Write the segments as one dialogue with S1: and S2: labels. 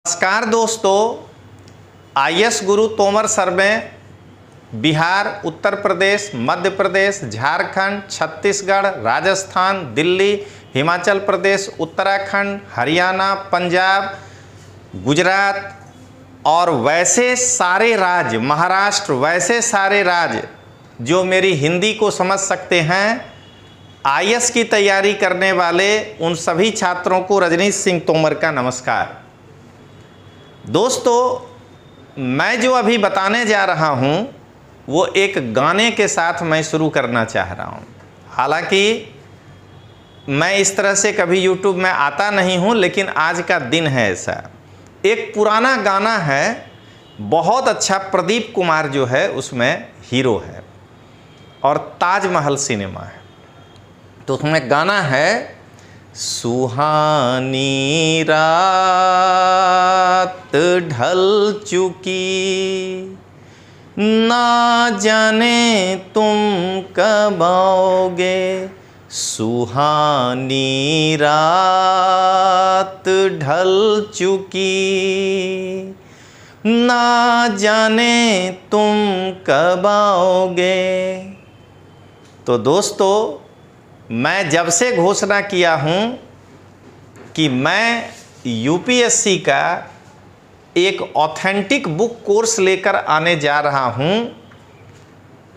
S1: नमस्कार दोस्तों, आईएएस गुरु तोमर सर में बिहार, उत्तर प्रदेश, मध्य प्रदेश, झारखंड, छत्तीसगढ़, राजस्थान, दिल्ली, हिमाचल प्रदेश, उत्तराखंड, हरियाणा, पंजाब, गुजरात और वैसे सारे राज्य, महाराष्ट्र, वैसे सारे राज्य जो मेरी हिंदी को समझ सकते हैं, आईएएस की तैयारी करने वाले उन सभी छात्रों को रजनीश सिंह तोमर का नमस्कार। दोस्तों, मैं जो अभी बताने जा रहा हूं वो एक गाने के साथ मैं शुरू करना चाह रहा हूं। हालांकि मैं इस तरह से कभी यूट्यूब में आता नहीं हूं, लेकिन आज का दिन है ऐसा। एक पुराना गाना है, बहुत अच्छा, प्रदीप कुमार जो है उसमें हीरो है और ताजमहल सिनेमा है। तो उसमें गाना है, सुहानी रात ढल चुकी, ना जाने तुम कब आओगे। सुहानी रात ढल चुकी, ना जाने तुम कब आओगे। तो दोस्तों, मैं जब से घोषणा किया हूं कि मैं यूपीएससी का एक ऑथेंटिक बुक कोर्स लेकर आने जा रहा हूं,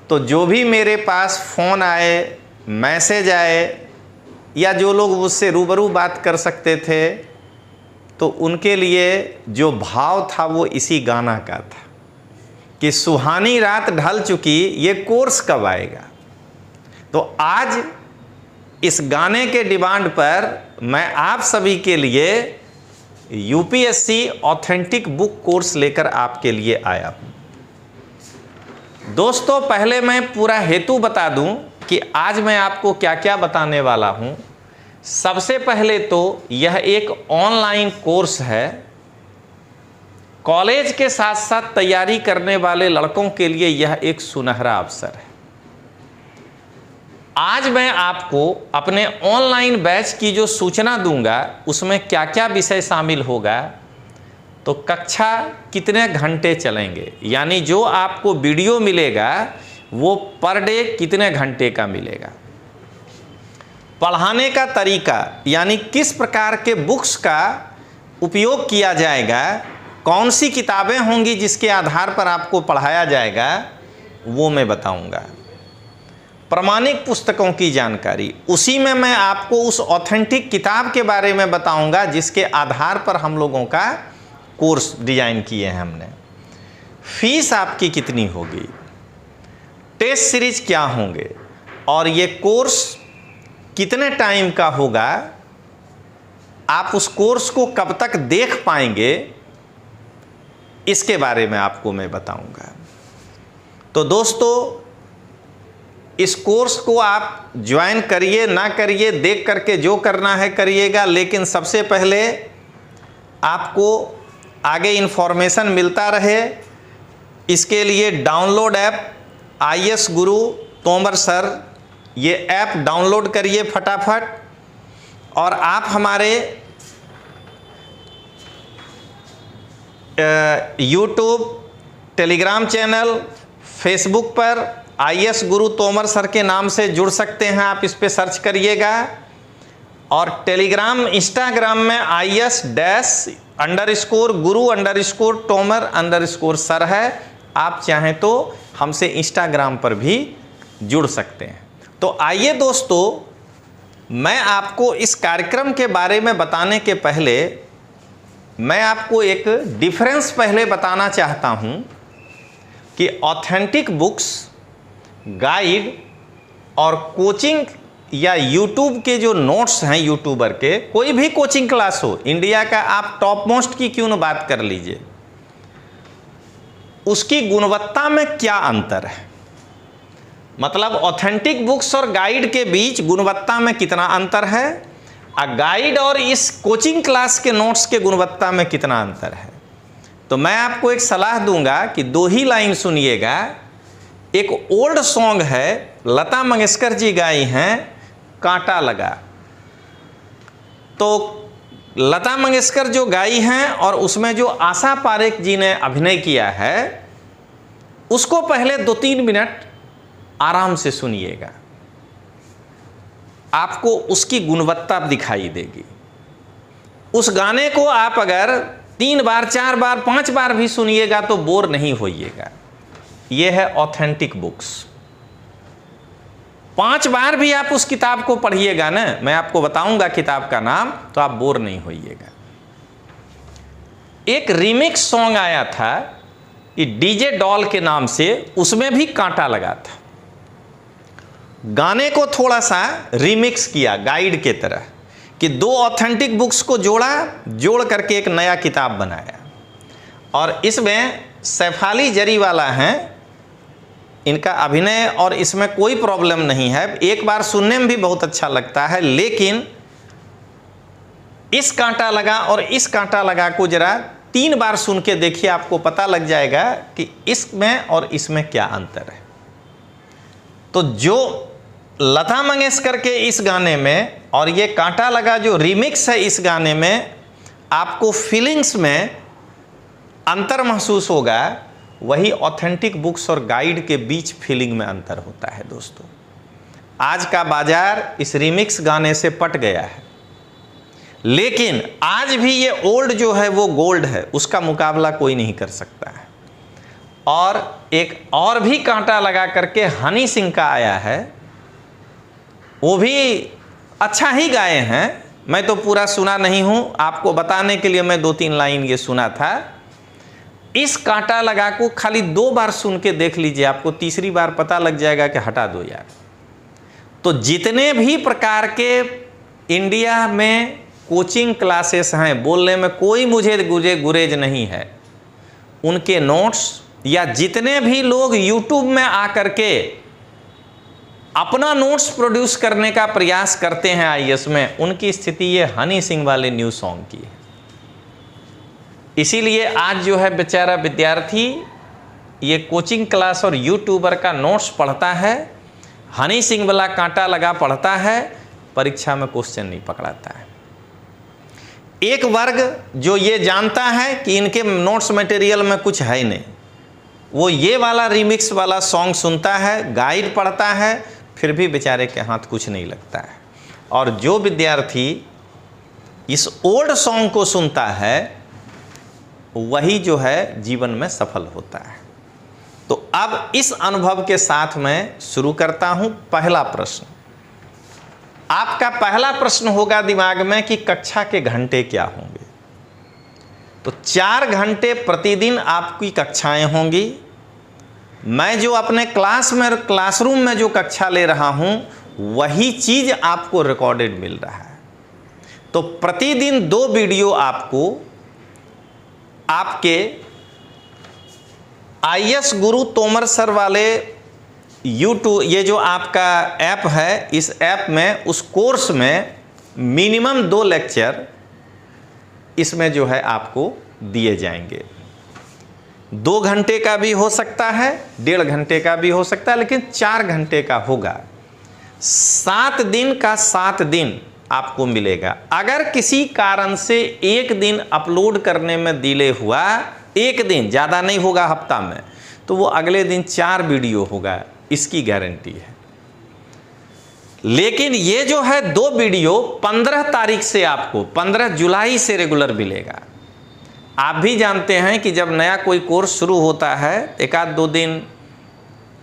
S1: तो जो भी मेरे पास फ़ोन आए, मैसेज आए या जो लोग मुझसे रूबरू बात कर सकते थे, तो उनके लिए जो भाव था वो इसी गाना का था कि सुहानी रात ढल चुकी, ये कोर्स कब आएगा। तो आज इस गाने के डिमांड पर मैं आप सभी के लिए यूपीएससी ऑथेंटिक बुक कोर्स लेकर आपके लिए आया हूं। दोस्तों, पहले मैं पूरा हेतु बता दूं कि आज मैं आपको क्या क्या बताने वाला हूं। सबसे पहले तो यह एक ऑनलाइन कोर्स है। कॉलेज के साथ साथ तैयारी करने वाले लड़कों के लिए यह एक सुनहरा अवसर है। आज मैं आपको अपने ऑनलाइन बैच की जो सूचना दूंगा उसमें क्या क्या विषय शामिल होगा, तो कक्षा कितने घंटे चलेंगे, यानी जो आपको वीडियो मिलेगा वो पर डे कितने घंटे का मिलेगा, पढ़ाने का तरीका यानी किस प्रकार के बुक्स का उपयोग किया जाएगा, कौन सी किताबें होंगी जिसके आधार पर आपको पढ़ाया जाएगा, वो मैं बताऊंगा। प्रमाणिक पुस्तकों की जानकारी, उसी में मैं आपको उस ऑथेंटिक किताब के बारे में बताऊंगा जिसके आधार पर हम लोगों का कोर्स डिजाइन किए हैं हमने। फीस आपकी कितनी होगी, टेस्ट सीरीज क्या होंगे और ये कोर्स कितने टाइम का होगा, आप उस कोर्स को कब तक देख पाएंगे, इसके बारे में आपको मैं बताऊंगा। तो दोस्तों, इस कोर्स को आप ज्वाइन करिए ना करिए, देख करके जो करना है करिएगा, लेकिन सबसे पहले आपको आगे इन्फॉर्मेशन मिलता रहे, इसके लिए डाउनलोड ऐप आईएएस गुरु तोमर सर, ये ऐप डाउनलोड करिए फटाफट। और आप हमारे यूट्यूब, टेलीग्राम चैनल, फेसबुक पर आईएएस गुरु तोमर सर के नाम से जुड़ सकते हैं, आप इस पे सर्च करिएगा। और टेलीग्राम, इंस्टाग्राम में IAS_गुरु_तोमर_सर है, आप चाहें तो हमसे इंस्टाग्राम पर भी जुड़ सकते हैं। तो आइए दोस्तों, मैं आपको इस कार्यक्रम के बारे में बताने के पहले मैं आपको एक डिफरेंस पहले बताना चाहता हूं कि ऑथेंटिक बुक्स, गाइड और कोचिंग या यूट्यूब के जो नोट्स हैं, यूट्यूबर के कोई भी कोचिंग क्लास हो, इंडिया का आप टॉप मोस्ट की क्यों न बात कर लीजिए, उसकी गुणवत्ता में क्या अंतर है, मतलब ऑथेंटिक बुक्स और गाइड के बीच गुणवत्ता में कितना अंतर है, गाइड और इस कोचिंग क्लास के नोट्स के गुणवत्ता में कितना अंतर है। तो मैं आपको एक सलाह दूंगा कि दो ही लाइन सुनिएगा। एक ओल्ड सॉन्ग है, लता मंगेशकर जी गाई हैं, कांटा लगा। तो लता मंगेशकर जो गाई हैं और उसमें जो आशा पारेख जी ने अभिनय किया है, उसको पहले 2-3 मिनट आराम से सुनिएगा, आपको उसकी गुणवत्ता दिखाई देगी। उस गाने को आप अगर 3 बार, 4 बार, 5 बार भी सुनिएगा तो बोर नहीं होइएगा। यह है ऑथेंटिक बुक्स। 5 बार भी आप उस किताब को पढ़िएगा ना, मैं आपको बताऊंगा किताब का नाम, तो आप बोर नहीं होइएगा। एक रीमिक्स सॉन्ग आया था ये डीजे डॉल के नाम से, उसमें भी कांटा लगा था। गाने को थोड़ा सा रीमिक्स किया गाइड के तरह, कि 2 ऑथेंटिक बुक्स को जोड़ करके एक नया किताब बनाया। और इसमें सैफाली जरीवाला हैं, इनका अभिनय और इसमें कोई प्रॉब्लम नहीं है, एक बार सुनने में भी बहुत अच्छा लगता है। लेकिन इस कांटा लगा और इस कांटा लगा को जरा 3 बार सुन के देखिए, आपको पता लग जाएगा कि इसमें और इसमें क्या अंतर है। तो जो लता मंगेशकर के इस गाने में और ये कांटा लगा जो रीमिक्स है इस गाने में, आपको फीलिंग्स में अंतर महसूस होगा, वही ऑथेंटिक बुक्स और गाइड के बीच फीलिंग में अंतर होता है। दोस्तों, आज का बाजार इस रीमिक्स गाने से पट गया है, लेकिन आज भी ये ओल्ड जो है वो गोल्ड है, उसका मुकाबला कोई नहीं कर सकता है। और एक और भी कांटा लगा करके हनी सिंह का आया है, वो भी अच्छा ही गाए हैं। मैं तो पूरा सुना नहीं हूँ, आपको बताने के लिए मैं 2-3 लाइन ये सुना था। इस कांटा लगा को खाली 2 बार सुन के देख लीजिए, आपको तीसरी बार पता लग जाएगा कि हटा दो यार। तो जितने भी प्रकार के इंडिया में कोचिंग क्लासेस हैं, बोलने में कोई मुझे गुरेज नहीं है, उनके नोट्स या जितने भी लोग यूट्यूब में आकर के अपना नोट्स प्रोड्यूस करने का प्रयास करते हैं आईएएस में, उनकी स्थिति ये हनी सिंह वाले न्यू सॉन्ग की है। इसीलिए आज जो है बेचारा विद्यार्थी ये कोचिंग क्लास और यूट्यूबर का नोट्स पढ़ता है, हनी सिंह वाला कांटा लगा पढ़ता है, परीक्षा में क्वेश्चन नहीं पकड़ाता है। एक वर्ग जो ये जानता है कि इनके नोट्स मटेरियल में कुछ है नहीं, वो ये वाला रीमिक्स वाला सॉन्ग सुनता है, गाइड पढ़ता है, फिर भी बेचारे के हाथ कुछ नहीं लगता है। और जो विद्यार्थी इस ओल्ड सॉन्ग को सुनता है, वही जो है जीवन में सफल होता है। तो अब इस अनुभव के साथ मैं शुरू करता हूं पहला प्रश्न। आपका पहला प्रश्न होगा दिमाग में कि कक्षा के घंटे क्या होंगे। तो 4 घंटे प्रतिदिन आपकी कक्षाएं होंगी। मैं जो अपने क्लासरूम में जो कक्षा ले रहा हूं, वही चीज आपको रिकॉर्डेड मिल रहा है। तो प्रतिदिन 2 वीडियो आपको आपके आईएएस गुरु तोमर सर वाले यूट्यूब, ये जो आपका ऐप है, इस ऐप में उस कोर्स में मिनिमम 2 लेक्चर इसमें जो है आपको दिए जाएंगे। 2 घंटे का भी हो सकता है, 1.5 घंटे का भी हो सकता है, लेकिन 4 घंटे का होगा। 7 दिन का 7 दिन आपको मिलेगा। अगर किसी कारण से 1 दिन अपलोड करने में डिले हुआ, 1 दिन, ज़्यादा नहीं होगा हफ्ता में, तो वो अगले दिन 4 वीडियो होगा, इसकी गारंटी है। लेकिन ये जो है 2 वीडियो 15 तारीख से आपको 15 जुलाई से रेगुलर मिलेगा। आप भी जानते हैं कि जब नया कोई कोर्स शुरू होता है, 1-2 दिन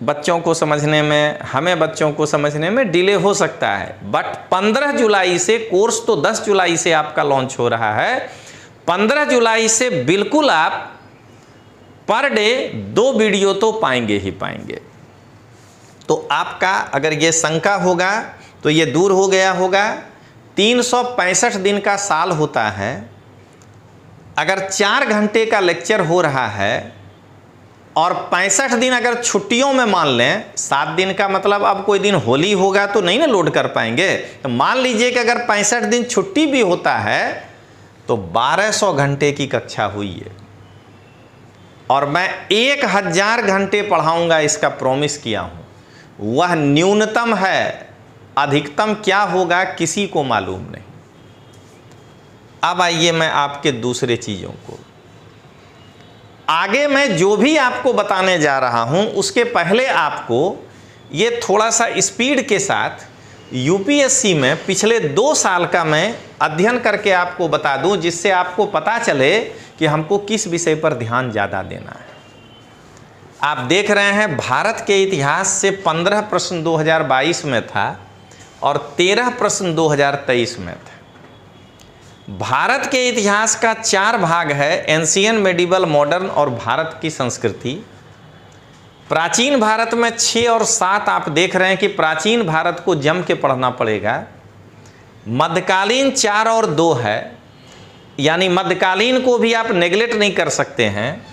S1: बच्चों को समझने में, हमें बच्चों को समझने में डिले हो सकता है। बट 15 जुलाई से कोर्स तो 10 जुलाई से आपका लॉन्च हो रहा है। 15 जुलाई से बिल्कुल आप पर डे 2 वीडियो तो पाएंगे ही पाएंगे। तो आपका अगर ये शंका होगा तो ये दूर हो गया होगा। 365 दिन का साल होता है। अगर 4 घंटे का लेक्चर हो रहा है और 65 दिन अगर छुट्टियों में मान लें, 7 दिन का मतलब अब कोई दिन होली होगा तो नहीं ना लोड कर पाएंगे, तो मान लीजिए कि अगर 65 दिन छुट्टी भी होता है तो 1200 घंटे की कक्षा हुई है। और मैं 1000 घंटे पढ़ाऊंगा, इसका प्रॉमिस किया हूं। वह न्यूनतम है, अधिकतम क्या होगा किसी को मालूम नहीं। अब आइए मैं आपके दूसरे चीज़ों को, आगे मैं जो भी आपको बताने जा रहा हूं उसके पहले आपको ये थोड़ा सा स्पीड के साथ यूपीएससी में पिछले 2 साल का मैं अध्ययन करके आपको बता दूं, जिससे आपको पता चले कि हमको किस विषय पर ध्यान ज़्यादा देना है। आप देख रहे हैं भारत के इतिहास से 15 प्रश्न 2022 में था और 13 प्रश्न 2023 में था। भारत के इतिहास का 4 भाग है, एंशियंट, मेडिवल, मॉडर्न और भारत की संस्कृति। प्राचीन भारत में 6 और 7 आप देख रहे हैं कि प्राचीन भारत को जम के पढ़ना पड़ेगा। मध्यकालीन 4 और 2 है, यानी मध्यकालीन को भी आप नेगलेक्ट नहीं कर सकते हैं।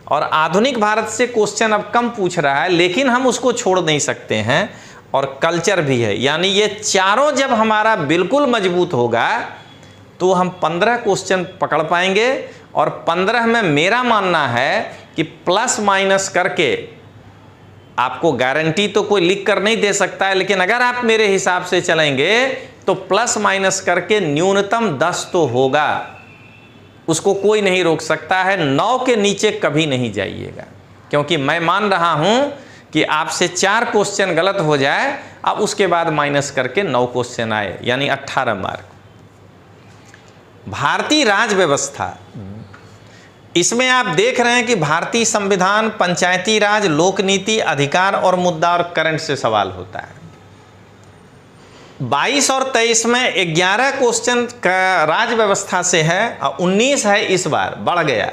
S1: और आधुनिक भारत से क्वेश्चन अब कम पूछ रहा है, लेकिन हम उसको छोड़ नहीं सकते हैं। और कल्चर भी है, यानी ये चारों जब हमारा बिल्कुल मजबूत होगा तो हम 15 क्वेश्चन पकड़ पाएंगे। और 15 में मेरा मानना है कि प्लस माइनस करके, आपको गारंटी तो कोई लिख कर नहीं दे सकता है, लेकिन अगर आप मेरे हिसाब से चलेंगे तो प्लस माइनस करके न्यूनतम 10 तो होगा, उसको कोई नहीं रोक सकता है। 9 के नीचे कभी नहीं जाइएगा, क्योंकि मैं मान रहा हूं कि आपसे 4 क्वेश्चन गलत हो जाए, अब उसके बाद माइनस करके 9 क्वेश्चन आए, यानी 18 मार्क। भारतीय राज व्यवस्था, इसमें आप देख रहे हैं कि भारतीय संविधान, पंचायती राज, लोक नीति, अधिकार और मुद्दा और करंट से सवाल होता है। 22 और 23 में 11 क्वेश्चन का राज व्यवस्था से है और 19 है, इस बार बढ़ गया,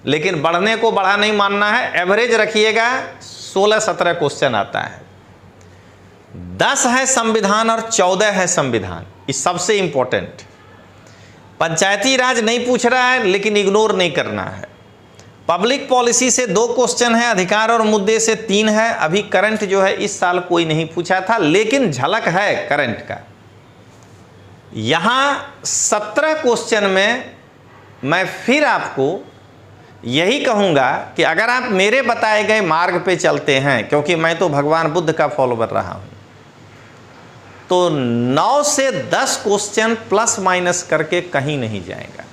S1: लेकिन बढ़ने को बढ़ा नहीं मानना है। एवरेज रखिएगा, 16-17 क्वेश्चन आता है। 10 है संविधान और 14 है संविधान, ये सबसे इंपॉर्टेंट। पंचायती राज नहीं पूछ रहा है, लेकिन इग्नोर नहीं करना है। पब्लिक पॉलिसी से 2 क्वेश्चन है, अधिकार और मुद्दे से 3 है। अभी करंट जो है इस साल कोई नहीं पूछा था, लेकिन झलक है करंट का। यहां 17 क्वेश्चन में मैं फिर आपको यही कहूंगा कि अगर आप मेरे बताए गए मार्ग पे चलते हैं, क्योंकि मैं तो भगवान बुद्ध का फॉलोवर रहा हूं, तो 9 से 10 क्वेश्चन प्लस माइनस करके कहीं नहीं जाएगा।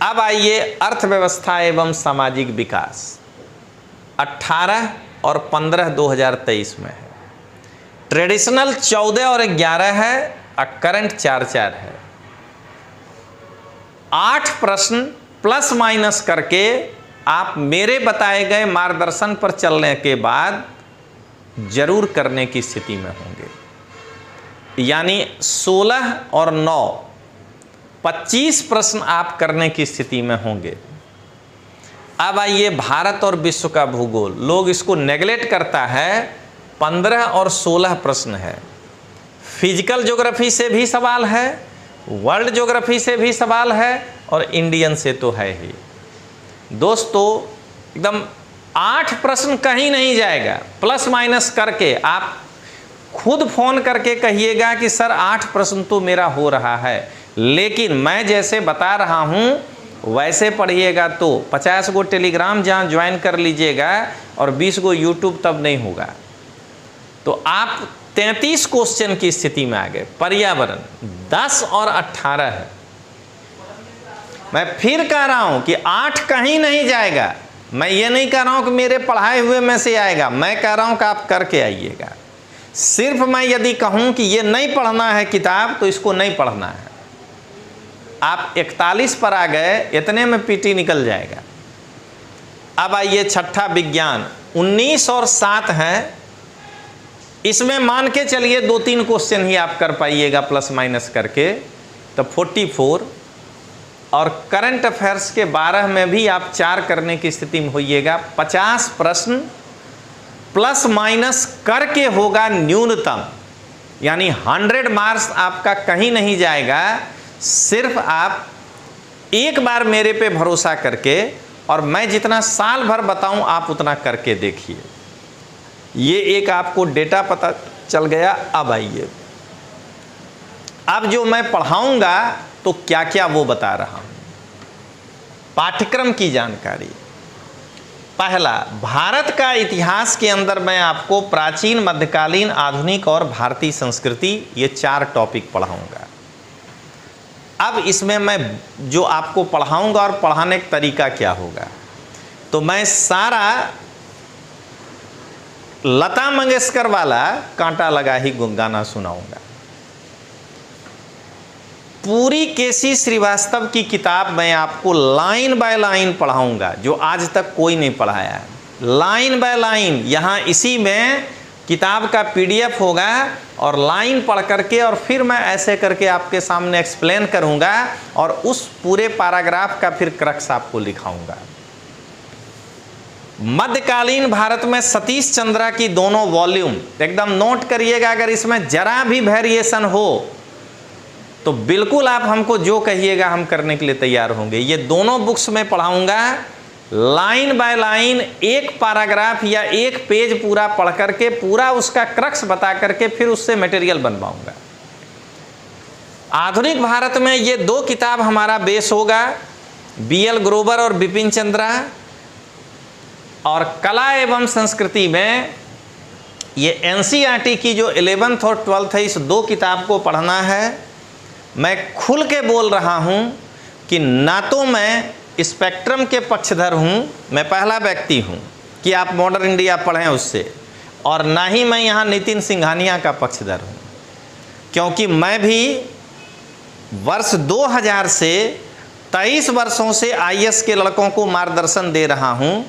S1: अब आइए अर्थव्यवस्था एवं सामाजिक विकास, 18 और 15 2023 में है। ट्रेडिशनल 14 और 11 है और करंट 4-4 है। 8 प्रश्न प्लस माइनस करके आप मेरे बताए गए मार्गदर्शन पर चलने के बाद जरूर करने की स्थिति में होंगे, यानी 16 और 9 25 प्रश्न आप करने की स्थिति में होंगे। अब आइए भारत और विश्व का भूगोल, लोग इसको नेगलेक्ट करता है। 15 और 16 प्रश्न है। फिजिकल ज्योग्राफी से भी सवाल है, वर्ल्ड ज्योग्राफी से भी सवाल है और इंडियन से तो है ही। दोस्तों एकदम 8 प्रश्न कहीं नहीं जाएगा, प्लस माइनस करके आप खुद फोन करके कहिएगा कि सर 8 प्रश्न तो मेरा हो रहा है, लेकिन मैं जैसे बता रहा हूं वैसे पढ़िएगा तो 50 गो टेलीग्राम जहां ज्वाइन कर लीजिएगा और 20 गो यूट्यूब तब नहीं होगा। तो आप 33 क्वेश्चन की स्थिति में आ गए। पर्यावरण 10 और 18 है। मैं फिर कह रहा हूं कि 8 कहीं नहीं जाएगा। मैं ये नहीं कह रहा हूं कि मेरे पढ़ाए हुए में से आएगा, मैं कह रहा हूं कि आप करके आइएगा। सिर्फ मैं यदि कहूं कि ये नहीं पढ़ना है किताब, तो इसको नहीं पढ़ना है। आप 41 पर आ गए, इतने में पीटी निकल जाएगा। अब आइए छठा विज्ञान, 19 और 7 है। इसमें मान के चलिए 2-3 क्वेश्चन ही आप कर पाइएगा प्लस माइनस करके, तो 44। और करंट अफेयर्स के 12 में भी आप 4 करने की स्थिति में होइएगा। 50 प्रश्न प्लस माइनस करके होगा न्यूनतम, यानी 100 मार्क्स आपका कहीं नहीं जाएगा। सिर्फ आप एक बार मेरे पे भरोसा करके, और मैं जितना साल भर बताऊं आप उतना करके देखिए। ये एक आपको डेटा पता चल गया। अब आइए, अब जो मैं पढ़ाऊंगा तो क्या क्या वो बता रहा हूं। पाठ्यक्रम की जानकारी, पहला भारत का इतिहास के अंदर मैं आपको प्राचीन, मध्यकालीन, आधुनिक और भारतीय संस्कृति, ये 4 टॉपिक पढ़ाऊंगा। अब इसमें मैं जो आपको पढ़ाऊंगा और पढ़ाने का तरीका क्या होगा, तो मैं सारा लता मंगेशकर वाला कांटा लगा ही गाना सुनाऊंगा। पूरी केसी श्रीवास्तव की किताब मैं आपको लाइन बाय लाइन पढ़ाऊंगा, जो आज तक कोई नहीं पढ़ाया है। लाइन बाय लाइन यहाँ इसी में किताब का PDF होगा और लाइन पढ़ करके और फिर मैं ऐसे करके आपके सामने एक्सप्लेन करूंगा और उस पूरे पैराग्राफ का फिर क्रक्स आपको लिखाऊंगा। मध्यकालीन भारत में सतीश चंद्रा की दोनों वॉल्यूम एकदम नोट करिएगा। अगर इसमें जरा भी वेरिएशन हो तो बिल्कुल आप हमको जो कहिएगा हम करने के लिए तैयार होंगे। ये दोनों बुक्स में पढ़ाऊंगा लाइन बाय लाइन, एक पैराग्राफ या एक पेज पूरा पढ़ करके पूरा उसका क्रक्स बता करके फिर उससे मटेरियल बनवाऊंगा। आधुनिक भारत में ये दो किताब हमारा बेस होगा, BL ग्रोवर और बिपिन चंद्रा। और कला एवं संस्कृति में ये NCERT की जो 11th और 12th है, इस दो किताब को पढ़ना है। मैं खुल के बोल रहा हूँ कि ना तो मैं स्पेक्ट्रम के पक्षधर हूँ, मैं पहला व्यक्ति हूँ कि आप मॉडर्न इंडिया पढ़ें उससे, और ना ही मैं यहाँ नितिन सिंघानिया का पक्षधर हूँ, क्योंकि मैं भी वर्ष 2000 से 23 वर्षों से IAS के लड़कों को मार्गदर्शन दे रहा हूँ।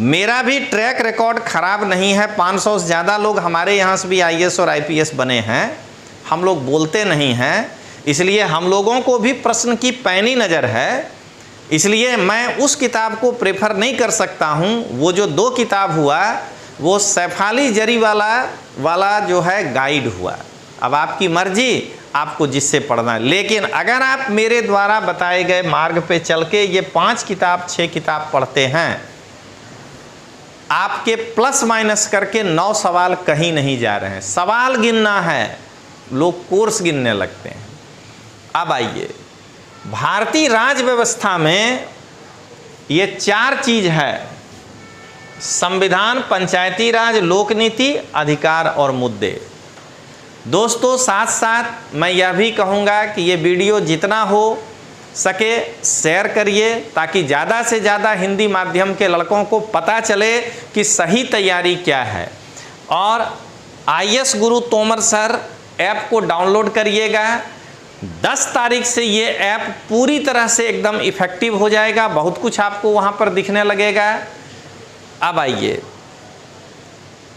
S1: मेरा भी ट्रैक रिकॉर्ड खराब नहीं है। 500 से ज़्यादा लोग हमारे यहाँ से भी IAS और IPS बने हैं। हम लोग बोलते नहीं हैं, इसलिए हम लोगों को भी प्रश्न की पैनी नज़र है। इसलिए मैं उस किताब को प्रेफर नहीं कर सकता हूँ। वो जो दो किताब हुआ वो सैफाली जरी वाला जो है गाइड हुआ। अब आपकी मर्जी, आपको जिससे पढ़ना है। लेकिन अगर आप मेरे द्वारा बताए गए मार्ग पे चल के ये 5 किताब 6 किताब पढ़ते हैं, आपके प्लस माइनस करके 9 सवाल कहीं नहीं जा रहे हैं। सवाल गिनना है, लोग कोर्स गिनने लगते हैं। अब आइए, भारतीय राज व्यवस्था में ये 4 चीज है: संविधान, पंचायती राज, लोक नीति, अधिकार और मुद्दे। दोस्तों, साथ साथ मैं यह भी कहूँगा कि ये वीडियो जितना हो सके शेयर करिए, ताकि ज़्यादा से ज़्यादा हिंदी माध्यम के लड़कों को पता चले कि सही तैयारी क्या है। और IAS गुरु तोमर सर ऐप को डाउनलोड करिएगा। 10 तारीख से ये ऐप पूरी तरह से एकदम इफ़ेक्टिव हो जाएगा। बहुत कुछ आपको वहाँ पर दिखने लगेगा। अब आइए,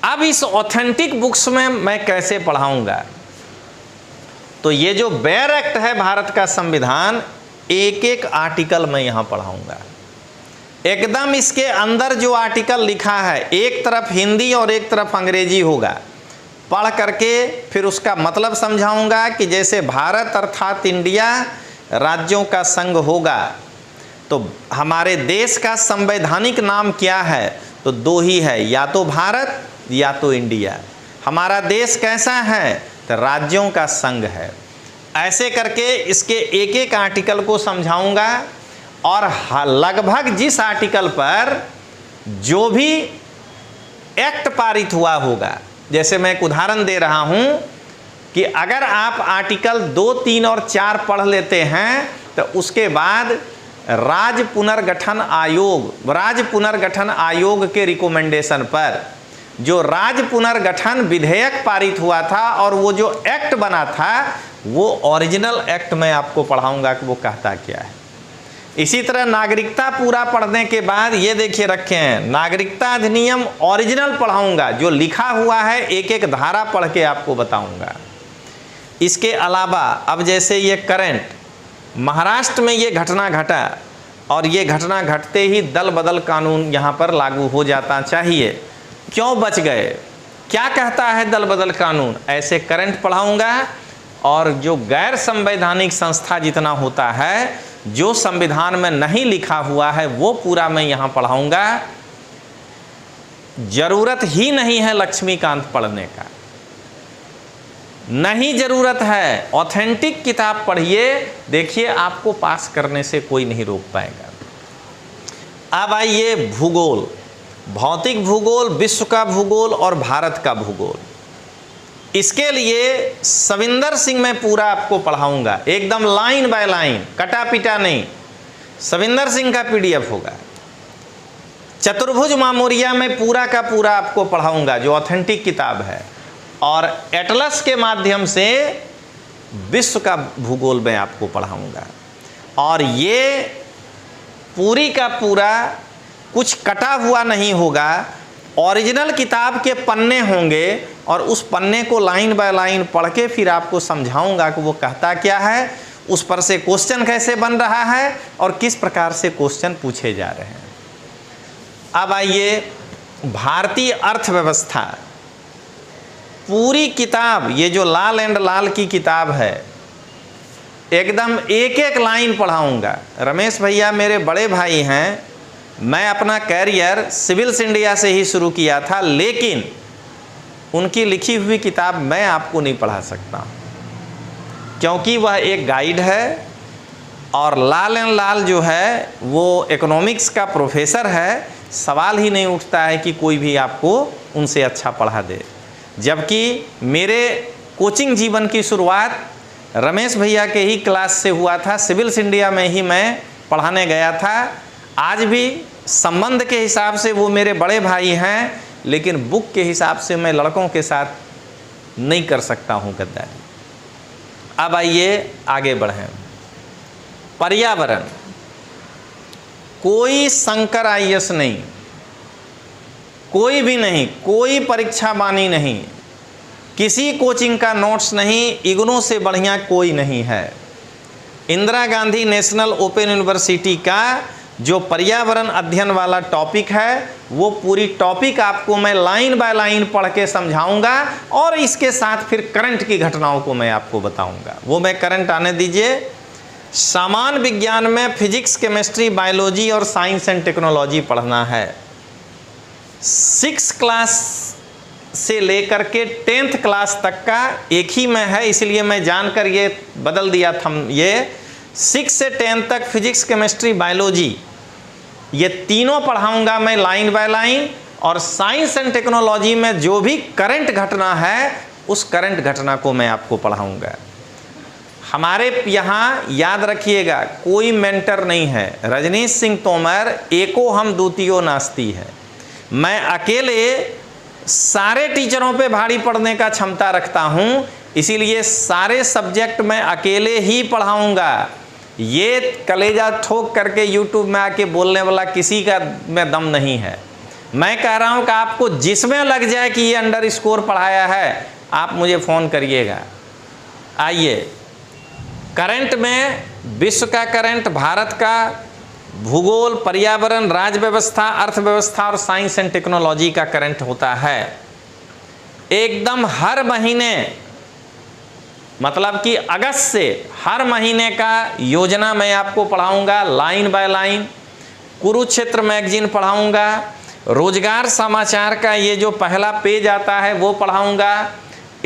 S1: अब इस ऑथेंटिक बुक्स में मैं कैसे पढ़ाऊँगा, तो ये जो बेयर एक्ट है भारत का संविधान, एक एक आर्टिकल मैं यहाँ पढ़ाऊँगा। एकदम इसके अंदर जो आर्टिकल लिखा है, एक तरफ हिंदी और एक तरफ अंग्रेजी होगा। पढ़ करके फिर उसका मतलब समझाऊंगा कि जैसे भारत अर्थात इंडिया राज्यों का संघ होगा, तो हमारे देश का संवैधानिक नाम क्या है, तो 2 ही है, या तो भारत या तो इंडिया। हमारा देश कैसा है, तो राज्यों का संघ है। ऐसे करके इसके एक एक आर्टिकल को समझाऊंगा। और लगभग जिस आर्टिकल पर जो भी एक्ट पारित हुआ होगा, जैसे मैं एक उदाहरण दे रहा हूं कि अगर आप आर्टिकल 2, 3 और 4 पढ़ लेते हैं, तो उसके बाद राज्य पुनर्गठन आयोग के रिकमेंडेशन पर जो राज्य पुनर्गठन विधेयक पारित हुआ था और वो जो एक्ट बना था, वो ओरिजिनल एक्ट मैं आपको पढ़ाऊंगा कि वो कहता क्या है। इसी तरह नागरिकता पूरा पढ़ने के बाद ये देखिए रखे हैं, नागरिकता अधिनियम ओरिजिनल पढ़ाऊंगा, जो लिखा हुआ है एक एक धारा पढ़ के आपको बताऊंगा। इसके अलावा अब जैसे ये करंट महाराष्ट्र में ये घटना घटा और ये घटना घटते ही दल बदल कानून यहाँ पर लागू हो जाता चाहिए, क्यों बच गए, क्या कहता है दल बदल कानून, ऐसे करंट पढ़ाऊंगा। और जो गैर संवैधानिक संस्था जितना होता है, जो संविधान में नहीं लिखा हुआ है, वो पूरा मैं यहाँ पढ़ाऊंगा। जरूरत ही नहीं है लक्ष्मीकांत पढ़ने का, नहीं जरूरत है। ऑथेंटिक किताब पढ़िए, देखिए आपको पास करने से कोई नहीं रोक पाएगा। अब आइए भूगोल, भौतिक भूगोल, विश्व का भूगोल और भारत का भूगोल। इसके लिए सविंदर सिंह मैं पूरा आपको पढ़ाऊंगा, एकदम लाइन बाय लाइन, कटा पिटा नहीं। सविंदर सिंह का पीडीएफ होगा। चतुर्भुज मामोरिया में पूरा का पूरा आपको पढ़ाऊंगा, जो ऑथेंटिक किताब है। और एटलस के माध्यम से विश्व का भूगोल में आपको पढ़ाऊंगा। और ये पूरी का पूरा कुछ कटा हुआ नहीं होगा, ओरिजिनल किताब के पन्ने होंगे और उस पन्ने को लाइन बाय लाइन पढ़ के फिर आपको समझाऊंगा कि वो कहता क्या है, उस पर से क्वेश्चन कैसे बन रहा है और किस प्रकार से क्वेश्चन पूछे जा रहे हैं। अब आइए भारतीय अर्थव्यवस्था, पूरी किताब, ये जो लाल एंड लाल की किताब है, एकदम एक एक लाइन पढ़ाऊंगा। रमेश भैया मेरे बड़े भाई हैं, मैं अपना कैरियर सिविल्स इंडिया से ही शुरू किया था, लेकिन उनकी लिखी हुई किताब मैं आपको नहीं पढ़ा सकता, क्योंकि वह एक गाइड है। और लाल एंड लाल जो है वो इकोनॉमिक्स का प्रोफेसर है, सवाल ही नहीं उठता है कि कोई भी आपको उनसे अच्छा पढ़ा दे। जबकि मेरे कोचिंग जीवन की शुरुआत रमेश भैया के ही क्लास से हुआ था, सिविल्स इंडिया में ही मैं पढ़ाने गया था। आज भी संबंध के हिसाब से वो मेरे बड़े भाई हैं, लेकिन बुक के हिसाब से मैं लड़कों के साथ नहीं कर सकता हूँ गद्दारी। अब आइए आगे बढ़ें। पर्यावरण, कोई शंकर आईएएस नहीं, कोई भी नहीं, कोई परीक्षा बानी नहीं, किसी कोचिंग का नोट्स नहीं, इग्नू से बढ़िया कोई नहीं है। Indira Gandhi national open university का जो पर्यावरण अध्ययन वाला टॉपिक है, वो पूरी टॉपिक आपको मैं लाइन बाय लाइन पढ़ के समझाऊंगा और इसके साथ फिर करंट की घटनाओं को मैं आपको बताऊंगा। वो मैं करंट आने दीजिए। सामान्य विज्ञान में फिजिक्स, केमिस्ट्री, बायोलॉजी और साइंस एंड टेक्नोलॉजी पढ़ना है। 6 क्लास से लेकर के 10th क्लास तक का एक ही में है, इसलिए मैं जानकर ये बदल दिया था। ये 6 से 10 तक फिजिक्स, केमिस्ट्री, बायोलॉजी, ये तीनों पढ़ाऊंगा मैं लाइन बाय लाइन। और साइंस एंड टेक्नोलॉजी में जो भी करंट घटना है, उस करंट घटना को मैं आपको पढ़ाऊंगा। हमारे यहाँ याद रखिएगा, कोई मेंटर नहीं है। रजनीश सिंह तोमर, एको हम द्वितीयो नास्ती है। मैं अकेले सारे टीचरों पे भारी पढ़ने का क्षमता रखता हूँ, इसीलिए सारे सब्जेक्ट मैं अकेले ही पढ़ाऊँगा। ये कलेजा ठोक करके यूट्यूब में आके बोलने वाला किसी का में दम नहीं है। मैं कह रहा हूँ कि आपको जिसमें लग जाए कि ये अंडर स्कोर पढ़ाया है, आप मुझे फ़ोन करिएगा। आइए, करंट में विश्व का करंट, भारत का भूगोल, पर्यावरण, राज्य व्यवस्था, अर्थव्यवस्था और साइंस एंड टेक्नोलॉजी का करंट होता है एकदम हर महीने, मतलब कि अगस्त से हर महीने का योजना मैं आपको पढ़ाऊंगा line by line. Kurukshetra magazine पढ़ाऊंगा, रोजगार समाचार का ये जो पहला पेज आता है वो पढ़ाऊंगा,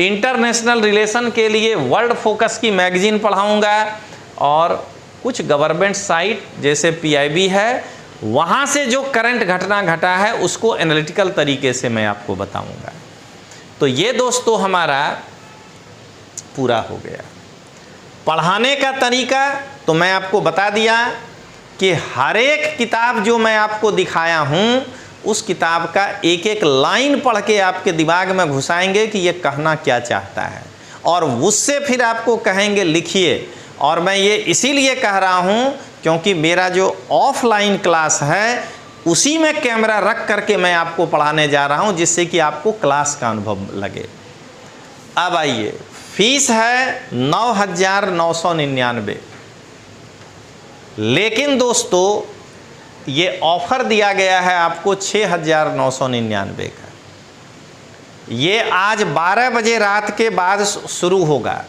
S1: इंटरनेशनल रिलेशन के लिए वर्ल्ड फोकस की मैगजीन पढ़ाऊंगा, और कुछ गवर्नमेंट साइट जैसे पीआईबी है, वहाँ से जो करंट घटना घटा है उसको एनालिटिकल तरीके से मैं आपको बताऊंगा। तो ये दोस्तों हमारा पूरा हो गया। पढ़ाने का तरीका तो मैं आपको बता दिया कि हर एक किताब जो मैं आपको दिखाया हूँ, उस किताब का एक एक लाइन पढ़ के आपके दिमाग में घुसाएंगे कि ये कहना क्या चाहता है, और उससे फिर आपको कहेंगे लिखिए। और मैं ये इसीलिए कह रहा हूँ क्योंकि मेरा जो ऑफलाइन क्लास है उसी में कैमरा रख करके मैं आपको पढ़ाने जा रहा हूँ, जिससे कि आपको क्लास का अनुभव लगे। अब आइए, फीस है 9,999, लेकिन दोस्तों ये ऑफर दिया गया है आपको 6,999 का। ये आज 12 बजे रात के बाद शुरू होगा।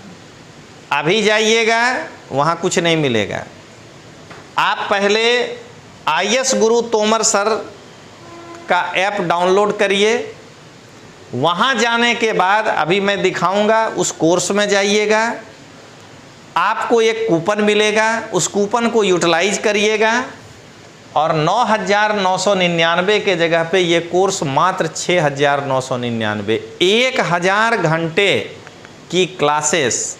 S1: अभी जाइएगा वहाँ कुछ नहीं मिलेगा। आप पहले आईएएस गुरु तोमर सर का ऐप डाउनलोड करिए, वहाँ जाने के बाद अभी मैं दिखाऊंगा उस कोर्स में जाइएगा, आपको एक कूपन मिलेगा, उस कूपन को यूटिलाइज करिएगा। और 9,999 के जगह पे ये कोर्स मात्र 6,999। 1,000 घंटे की क्लासेस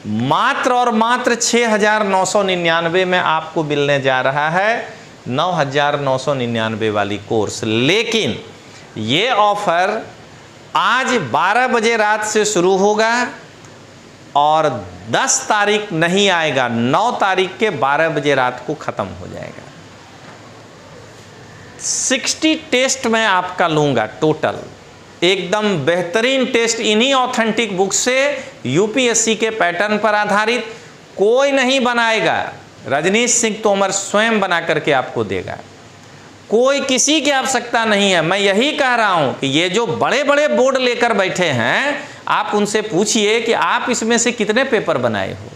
S1: मात्र और मात्र 6,999 में आपको मिलने जा रहा है, 9,999 वाली कोर्स। लेकिन ये ऑफर आज 12 बजे रात से शुरू होगा और 10 तारीख नहीं आएगा, 9 तारीख के 12 बजे रात को ख़त्म हो जाएगा। 60 टेस्ट मैं आपका लूँगा टोटल, एकदम बेहतरीन टेस्ट इन्हीं ऑथेंटिक बुक से, यूपीएससी के पैटर्न पर आधारित। कोई नहीं बनाएगा, रजनीश सिंह तोमर स्वयं बना करके आपको देगा। कोई किसी की आवश्यकता नहीं है। मैं यही कह रहा हूं कि ये जो बड़े बड़े बोर्ड लेकर बैठे हैं, आप उनसे पूछिए कि आप इसमें से कितने पेपर बनाए हो।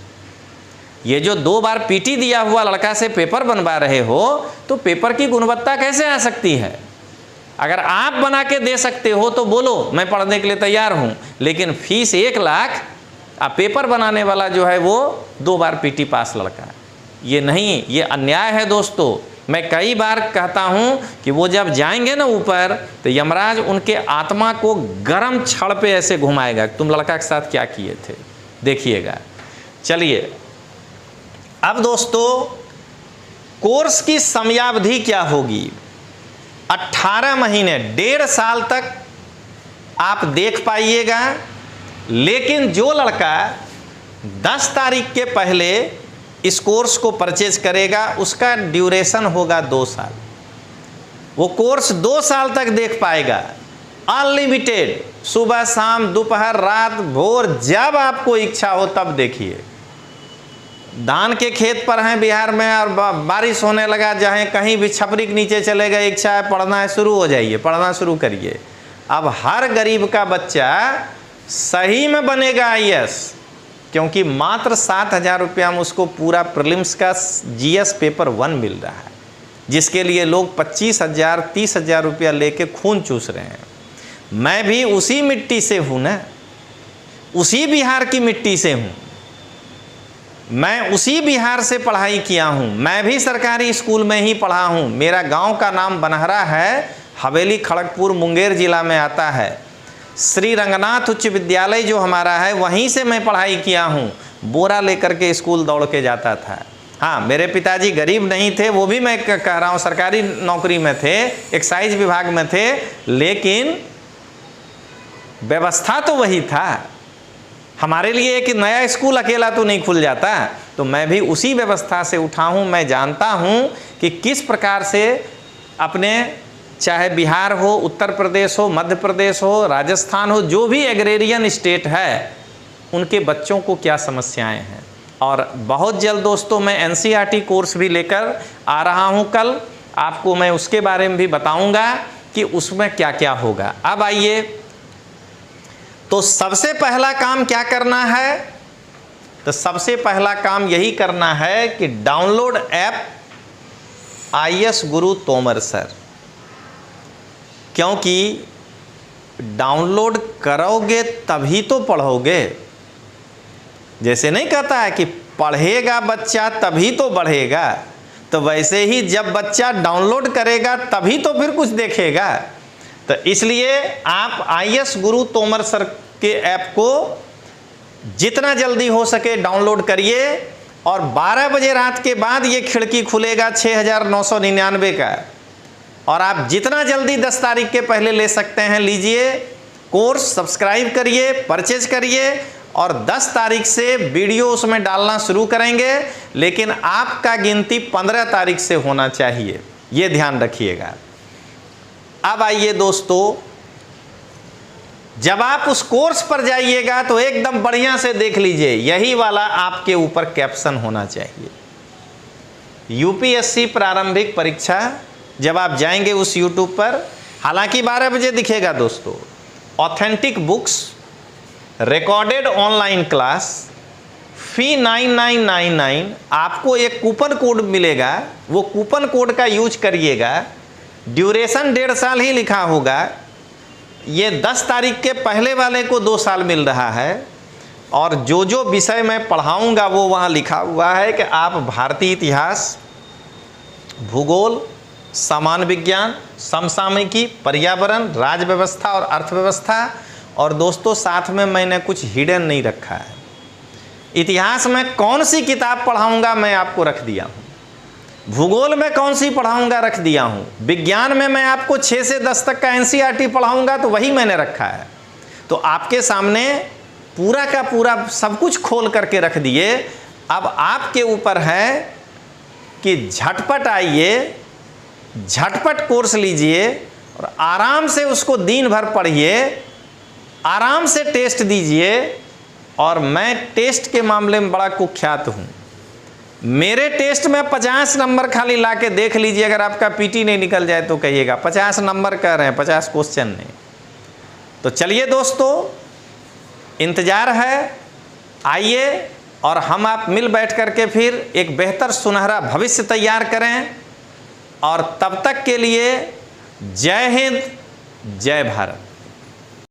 S1: ये जो 2 बार पीटी दिया हुआ लड़का से पेपर बनवा रहे हो, तो पेपर की गुणवत्ता कैसे आ सकती है? अगर आप बना के दे सकते हो तो बोलो, मैं पढ़ने के लिए तैयार हूं। लेकिन फीस 1 लाख, आप पेपर बनाने वाला जो है वो 2 बार पीटी पास लड़का, ये नहीं, ये अन्याय है दोस्तों। मैं कई बार कहता हूं कि वो जब जाएंगे ना ऊपर, तो यमराज उनके आत्मा को गरम छड़ पे ऐसे घुमाएगा, तुम लड़का के साथ क्या किए थे, देखिएगा। चलिए, अब दोस्तों कोर्स की समयावधि क्या होगी? 18 महीने, 1.5 साल तक आप देख पाइएगा। लेकिन जो लड़का 10 तारीख के पहले इस कोर्स को परचेज करेगा, उसका ड्यूरेशन होगा 2 साल। वो कोर्स 2 साल तक देख पाएगा, अनलिमिटेड, सुबह शाम दोपहर रात भोर, जब आपको इच्छा हो तब देखिए। धान के खेत पर हैं बिहार में और बारिश होने लगा, जहाँ कहीं भी छपरी के नीचे चले गए, इच्छा है पढ़ना है, शुरू हो जाइए, पढ़ना शुरू करिए। अब हर गरीब का बच्चा सही में बनेगा IAS, क्योंकि मात्र 7,000 रुपया में उसको पूरा प्रीलिम्स का GS पेपर 1 मिल रहा है, जिसके लिए लोग 25,000 30,000 रुपया लेके खून चूस रहे हैं। मैं भी उसी मिट्टी से हूँ ना, उसी बिहार की मिट्टी से हूँ, मैं उसी बिहार से पढ़ाई किया हूँ, मैं भी सरकारी स्कूल में ही पढ़ा हूँ। मेरा गांव का नाम बनहरा है, हवेली खड़गपुर मुंगेर जिला में आता है। श्री रंगनाथ उच्च विद्यालय जो हमारा है, वहीं से मैं पढ़ाई किया हूँ। बोरा लेकर के स्कूल दौड़ के जाता था। हाँ, मेरे पिताजी गरीब नहीं थे, वो भी मैं कह रहा हूँ सरकारी नौकरी में थे, एक्साइज विभाग में थे, लेकिन व्यवस्था तो वही था। हमारे लिए एक नया स्कूल अकेला तो नहीं खुल जाता, तो मैं भी उसी व्यवस्था से उठा हूँ। मैं जानता हूँ कि किस प्रकार से अपने, चाहे बिहार हो, उत्तर प्रदेश हो, मध्य प्रदेश हो, राजस्थान हो, जो भी एग्रेरियन स्टेट है, उनके बच्चों को क्या समस्याएं हैं। और बहुत जल्द दोस्तों मैं NCERT कोर्स भी लेकर आ रहा हूं। कल आपको मैं उसके बारे में भी बताऊंगा कि उसमें क्या क्या होगा। अब आइए, तो सबसे पहला काम क्या करना है? तो सबसे पहला काम यही करना है कि डाउनलोड ऐप IAS गुरु तोमर सर, क्योंकि डाउनलोड करोगे तभी तो पढ़ोगे। जैसे नहीं कहता है कि पढ़ेगा बच्चा तभी तो बढ़ेगा, तो वैसे ही जब बच्चा डाउनलोड करेगा तभी तो फिर कुछ देखेगा। तो इसलिए आप IAS गुरु तोमर सर के ऐप को जितना जल्दी हो सके डाउनलोड करिए, और 12 बजे रात के बाद ये खिड़की खुलेगा 6,999 का, और आप जितना जल्दी 10 तारीख के पहले ले सकते हैं लीजिए। कोर्स सब्सक्राइब करिए, परचेज करिए, और 10 तारीख से वीडियो उसमें डालना शुरू करेंगे। लेकिन आपका गिनती 15 तारीख से होना चाहिए, ये ध्यान रखिएगा। अब आइए दोस्तों, जब आप उस कोर्स पर जाइएगा तो एकदम बढ़िया से देख लीजिए, यही वाला आपके ऊपर कैप्शन होना चाहिए। UPSC प्रारंभिक परीक्षा, जब आप जाएंगे उस YouTube पर, हालांकि 12 बजे दिखेगा दोस्तों, authentic books, recorded online class, fee 9999। आपको एक कूपन कोड मिलेगा, वो कूपन कोड का यूज करिएगा। ड्यूरेशन 1.5 साल ही लिखा होगा। ये 10 तारीख के पहले वाले को 2 साल मिल रहा है, और जो जो विषय मैं पढ़ाऊंगा वो वहाँ लिखा हुआ है कि आप भारतीय इतिहास, भूगोल, सामान्य विज्ञान, समसामयिकी, पर्यावरण, राज्य व्यवस्था और अर्थव्यवस्था। और दोस्तों साथ में मैंने कुछ हिडन नहीं रखा है। इतिहास में कौन सी किताब पढ़ाऊंगा मैं आपको रख दिया हूँ, भूगोल में कौन सी पढ़ाऊंगा रख दिया हूँ, विज्ञान में मैं आपको 6 से 10 तक का एनसीईआरटी पढ़ाऊंगा तो वही मैंने रखा है। तो आपके सामने पूरा का पूरा सब कुछ खोल करके रख दिए। अब आपके ऊपर है कि झटपट आइए, झटपट कोर्स लीजिए और आराम से उसको दिन भर पढ़िए, आराम से टेस्ट दीजिए। और मैं टेस्ट के मामले में बड़ा कुख्यात हूँ। मेरे टेस्ट में 50 नंबर खाली ला के देख लीजिए, अगर आपका पीटी नहीं निकल जाए तो कहिएगा 50 नंबर कह रहे हैं, 50 क्वेश्चन नहीं। तो चलिए दोस्तों, इंतज़ार है, आइए और हम आप मिल बैठ करके फिर एक बेहतर सुनहरा भविष्य तैयार करें। और तब तक के लिए जय हिंद, जय भारत।